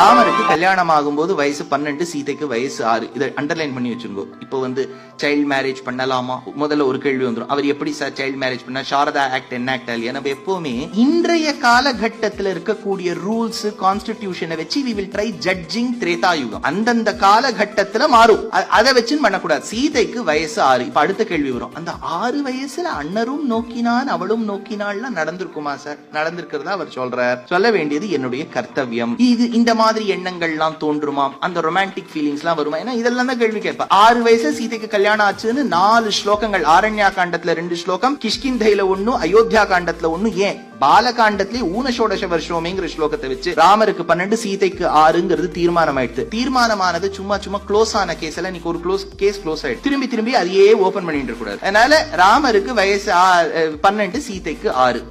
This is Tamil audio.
ராமருக்கு கல்யாணம் ஆகும்போது வயசு 12, சீதைக்கு வயசு 6. இதை அண்டர்லைன் பண்ணி வச்சுருங்க. இப்போ சைல்ட் மேரேஜ் பண்ணலாமா? முதல்ல ஒரு கேள்வி வந்துடும். அவர் எப்படி சார் சைல்ட் மேரேஜ் பண்ணா? சாரதா ஆக்ட் என்ன ஆக்ட் இல்லையா? நம்ம எப்பவுமே இன்றைய காலகட்டத்தில் இருக்கக்கூடிய ரூல்ஸ் கான்ஸ்டிடியூஷனை வச்சு we will try judging Treta Yuga. அந்தந்த காலகட்டத்துல மாறும். அதை வச்சு பண்ணக்கூடாது. சீதைக்கு வயசு 6. இப்ப அடுத்த கேள்வி வரும். அந்த 6 வயசுல அண்ணரும் நோக்கினான் அவளும் நோக்கினாள்லாம் நடந்திருக்குமா சார்? நடந்திருக்கிறதா அவர் சொல்றார். சொல்ல வேண்டியது என்னுடைய கர்த்தவியம். இது இந்த மாதிரி எண்ணங்கள்லாம் தோன்றுமா? அந்த ரொமான்டிக் ஃபீலிங்ஸ் எல்லாம் வருமா? ஏன்னா இதெல்லாம் தான் கேள்வி கேட்பா. 6 வயசு சீதைக்கு கல்யாணம் ஆச்சுன்னு 4 ஸ்லோகங்கள், ஆரண்யா காண்டத்துல 2 ஸ்லோகம், கிஷ்கிந்தையில 1, அயோத்தியா காண்டத்துல 1, ஏன் பாலகாண்டத்திலே ஊனஷோடச வருஷோமேங்கிற ஸ்லோகத்தை வச்சு ராமருக்கு 12, சீதைக்கு 6ங்கிறது தீர்மானம் ஆயிடுச்சு. தீர்மானமானது சும்மா க்ளோஸ் ஆன கேஸ்ல நீங்க ஒரு கேஸ் க்ளோஸ் ஆயிடுச்சு. திரும்பி அதையே ஓபன் பண்ணிட்டு இருக்க கூடாது. அதனால ராமருக்கு வயசு 12, சீதைக்கு 6.